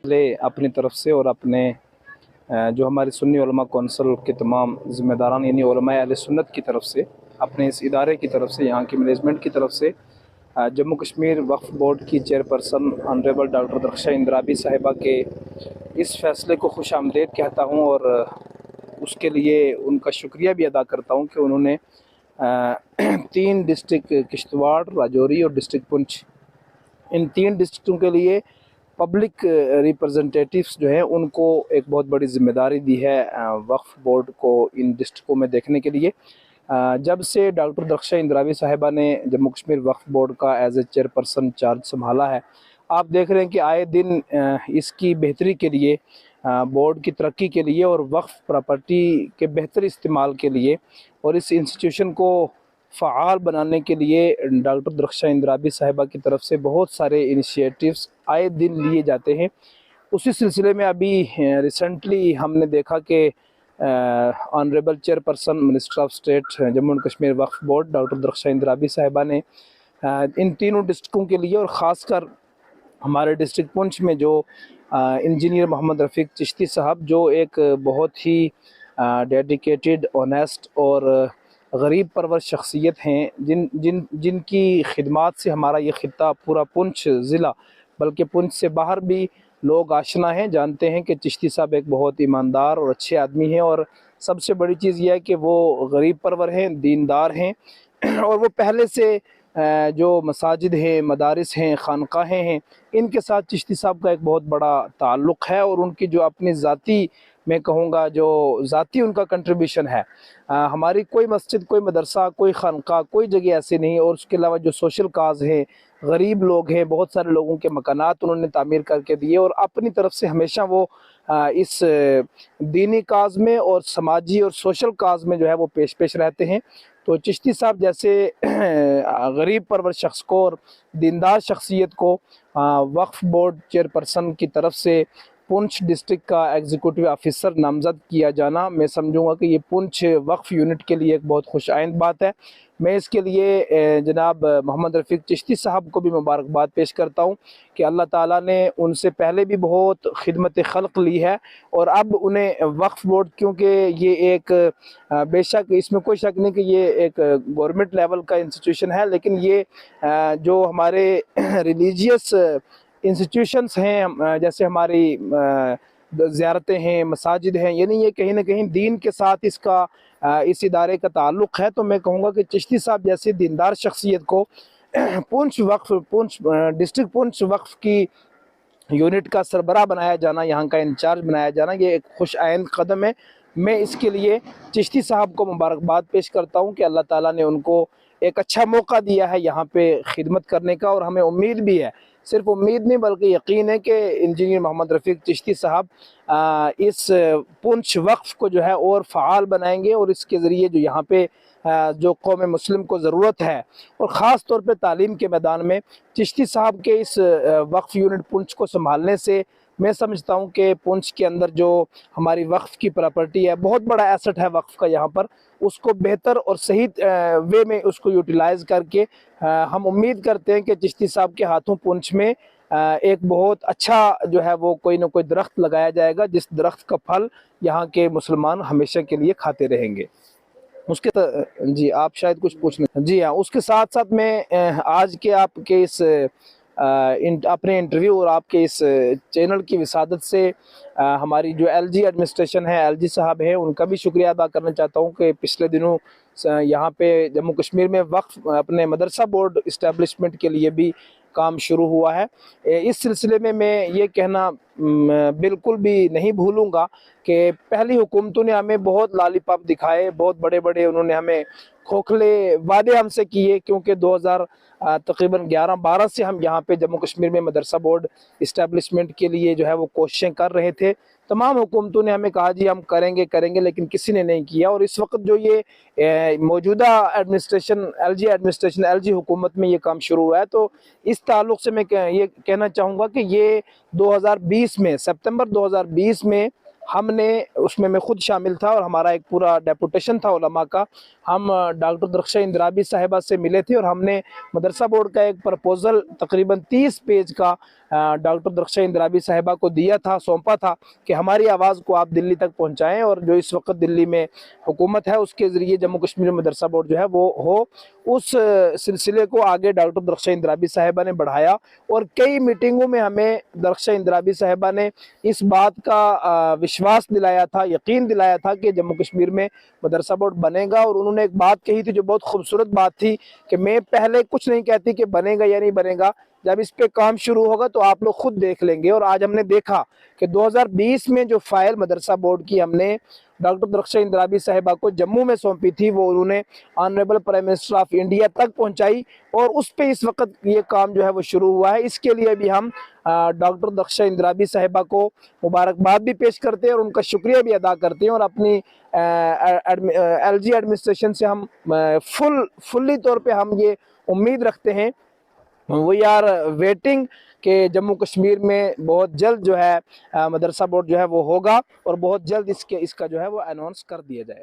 पहले अपनी तरफ से और अपने जो हमारी सुन्नी उलमा कौंसिल के तमाम ज़िम्मेदारान यानी उलमा अहले सुन्नत की तरफ से, अपने इस इदारे की तरफ से, यहाँ की मैनेजमेंट की तरफ से जम्मू कश्मीर वक्फ बोर्ड की chairperson honourable doctor Darakhshan Andrabi साहिबा के इस फ़ैसले को खुश आमदीद कहता हूँ और उसके लिए उनका शुक्रिया भी अदा करता हूँ कि उन्होंने 3 डिस्ट्रिक्ट किश्तवाड़, राजौरी और डिस्ट्रिक्ट पुंछ, इन 3 डिस्ट्रिक्टों के लिए पब्लिक रिप्रेजेंटेटिव्स जो हैं उनको एक बहुत बड़ी ज़िम्मेदारी दी है वक्फ बोर्ड को इन डिस्ट्रिक्टों में देखने के लिए। जब से डॉक्टर दरख्शां इंद्राबी साहिबा ने जम्मू कश्मीर वक्फ बोर्ड का एज ए चेयरपर्सन चार्ज संभाला है, आप देख रहे हैं कि आए दिन इसकी बेहतरी के लिए, बोर्ड की तरक्की के लिए और वक्फ प्रॉपर्टी के बेहतर इस्तेमाल के लिए और इस इंस्टीट्यूशन को फ़आल बनाने के लिए डॉक्टर दरख्शां इंद्राबी साहिबा की तरफ से बहुत सारे इनिशिएटिव्स आए दिन लिए जाते हैं। उसी सिलसिले में अभी रिसेंटली हमने देखा कि honourable chairperson minister of state Jammu and Kashmir Waqf board doctor Darakhshan Andrabi साहिबा ने इन तीनों डिस्ट्रिक्टों के लिए और ख़ासकर हमारे डिस्ट्रिक्ट पुंछ में जो इंजीनियर मोहम्मद रफ़ीक चिश्ती साहब, जो एक बहुत ही डेडिकेटेड, ऑनेस्ट और गरीब परवर शख्सियत हैं, जिनकी खिदमात से हमारा ये ख़ित्ता पूरा पुंछ ज़िला बल्कि पुंछ से बाहर भी लोग आशना हैं, जानते हैं कि चिश्ती साहब एक बहुत ईमानदार और अच्छे आदमी हैं और सबसे बड़ी चीज़ यह है कि वो गरीब परवर हैं, दीनदार हैं और वो पहले से जो मसाजिद हैं, मदारिस हैं, खानकाहें हैं, इनके साथ चिश्ती साहब का एक बहुत बड़ा ताल्लुक़ है और उनकी जो अपनी ज़ाती, मैं कहूँगा जो ज़ाती उनका कंट्रीब्यूशन है, हमारी कोई मस्जिद, कोई मदरसा, कोई खानका, कोई जगह ऐसी नहीं। और उसके अलावा जो सोशल काज हैं, गरीब लोग हैं, बहुत सारे लोगों के मकानात उन्होंने तामीर करके दिए और अपनी तरफ से हमेशा वो इस दीनी काज में और समाजी और सोशल काज में जो है वो पेश रहते हैं। तो चिश्ती साहब जैसे गरीब परवर शख्स को और दीनदार शख्सियत को वक्फ बोर्ड चेयरपर्सन की तरफ से पुंछ डिस्ट्रिक्ट का एग्जीक्यूटिव ऑफिसर नामज़द किया जाना, मैं समझूंगा कि ये पुंछ वक्फ यूनिट के लिए एक बहुत खुश आइंद बात है। मैं इसके लिए जनाब मोहम्मद रफ़ीक चिश्ती साहब को भी मुबारकबाद पेश करता हूँ कि अल्लाह ताला ने उनसे पहले भी बहुत खिदमत खल्क़ ली है और अब उन्हें वक्फ बोर्ड, क्योंकि ये एक बेशक इसमें कोई शक नहीं कि ये एक गवर्नमेंट लेवल का इंस्टीट्यूशन है, लेकिन ये जो हमारे रिलीजियस इंस्टीट्यूशंस हैं, जैसे हमारी ज़ियारतें हैं, मसाजिद हैं, यानी ये कहीं ना कहीं दीन के साथ इसका इस इदारे का ताल्लुक़ है। तो मैं कहूँगा कि चिश्ती साहब जैसे दीनदार शख्सियत को पुंछ डिस्ट्रिक्ट पुंछ वक्फ की यूनिट का सरबराह बनाया जाना, यहाँ का इंचार्ज बनाया जाना, ये एक खुश आइंद कदम है। मैं इसके लिए चिश्ती साहब को मुबारकबाद पेश करता हूँ कि अल्लाह ताला ने उनको एक अच्छा मौका दिया है यहाँ पे खिदमत करने का और हमें उम्मीद भी है, सिर्फ उम्मीद नहीं बल्कि यकीन है कि इंजीनियर मोहम्मद रफ़ीक चिश्ती साहब इस पुंछ वक्फ को जो है और फ़आल बनाएंगे और इसके ज़रिए जो यहाँ पे जो कौम मुस्लिम को ज़रूरत है और ख़ास तौर पे तालीम के मैदान में चिश्ती साहब के इस वक्फ यूनिट पुंछ को संभालने से मैं समझता हूँ कि पुंछ के अंदर जो हमारी वक्फ की प्रॉपर्टी है, बहुत बड़ा एसेट है वक्फ का यहाँ पर, उसको बेहतर और सही वे में उसको यूटिलाइज़ करके हम उम्मीद करते हैं कि चिश्ती साहब के हाथों पुंछ में एक बहुत अच्छा जो है वो कोई ना कोई दरख्त लगाया जाएगा, जिस दरख्त का फल यहाँ के मुसलमान हमेशा के लिए खाते रहेंगे। उसके जी आप शायद कुछ पूछना। जी हाँ, उसके साथ साथ मैं आज के आपके इस अपने इंटरव्यू और आपके इस चैनल की विसादत से हमारी जो एलजी एडमिनिस्ट्रेशन है, एलजी साहब हैं, उनका भी शुक्रिया अदा करना चाहता हूँ कि पिछले दिनों यहाँ पे जम्मू कश्मीर में वक्फ अपने मदरसा बोर्ड इस्टेब्लिशमेंट के लिए भी काम शुरू हुआ है। इस सिलसिले में मैं ये कहना बिल्कुल भी नहीं भूलूंगा कि पहली हुकूमतों ने हमें बहुत लालीपॉप दिखाए, बहुत बड़े बड़े उन्होंने हमें खोखले वादे हमसे किए, क्योंकि 2000 तकरीबन 11-12 से हम यहाँ पे जम्मू कश्मीर में मदरसा बोर्ड इस्टेब्लिशमेंट के लिए जो है वो कोशिशें कर रहे थे। तमाम हुकूमतों ने हमें कहा जी हम करेंगे, लेकिन किसी ने नहीं किया। और इस वक्त जो ये मौजूदा एडमिनिस्ट्रेशन एलजी हुकूमत में ये काम शुरू हुआ है, तो इस ताल्लुक़ से मैं ये कहना चाहूँगा कि ये 2020 में, सितंबर 2020 में हमने, उसमें मैं खुद शामिल था और हमारा एक पूरा डेपुटेशन था उलमा का, हम डॉक्टर दरख्शां इंद्राबी साहिबा से मिले थे और हमने मदरसा बोर्ड का एक प्रपोज़ल तकरीबन 30 पेज का डॉक्टर दरख्शा इंदराबी साहिबा को दिया था, सौंपा था कि हमारी आवाज़ को आप दिल्ली तक पहुंचाएं और जो इस वक्त दिल्ली में हुकूमत है उसके ज़रिए जम्मू कश्मीर मदरसा बोर्ड जो है वो हो, उस सिलसिले को आगे डॉक्टर दरख्शा इंदराबी साहिबा ने बढ़ाया। और कई मीटिंगों में हमें दरख्शा इंदराबी साहिबा ने इस बात का विश्वास दिलाया था, यकीन दिलाया था कि जम्मू कश्मीर में मदरसा बोर्ड बनेगा। और उन्होंने एक बात कही थी जो बहुत खूबसूरत बात थी कि मैं पहले कुछ नहीं कहती कि बनेगा या नहीं बनेगा, जब इस पे काम शुरू होगा तो आप लोग खुद देख लेंगे। और आज हमने देखा कि 2020 में जो फाइल मदरसा बोर्ड की हमने डॉक्टर दरख्शा इंदराबी साहिबा को जम्मू में सौंपी थी, वो उन्होंने honourable prime minister of India तक पहुंचाई और उस पे इस वक्त ये काम जो है वो शुरू हुआ है। इसके लिए भी हम डॉक्टर दरख्शा इंदराबी साहिबा को मुबारकबाद भी पेश करते हैं और उनका शुक्रिया भी अदा करते हैं। और अपनी LG एडमिनिस्ट्रेशन से हम फुल्ली तौर पे हम ये उम्मीद रखते हैं, वी आर वेटिंग कि जम्मू कश्मीर में बहुत जल्द जो है मदरसा बोर्ड जो है वो होगा और बहुत जल्द इसका जो है वो अनाउंस कर दिया जाएगा।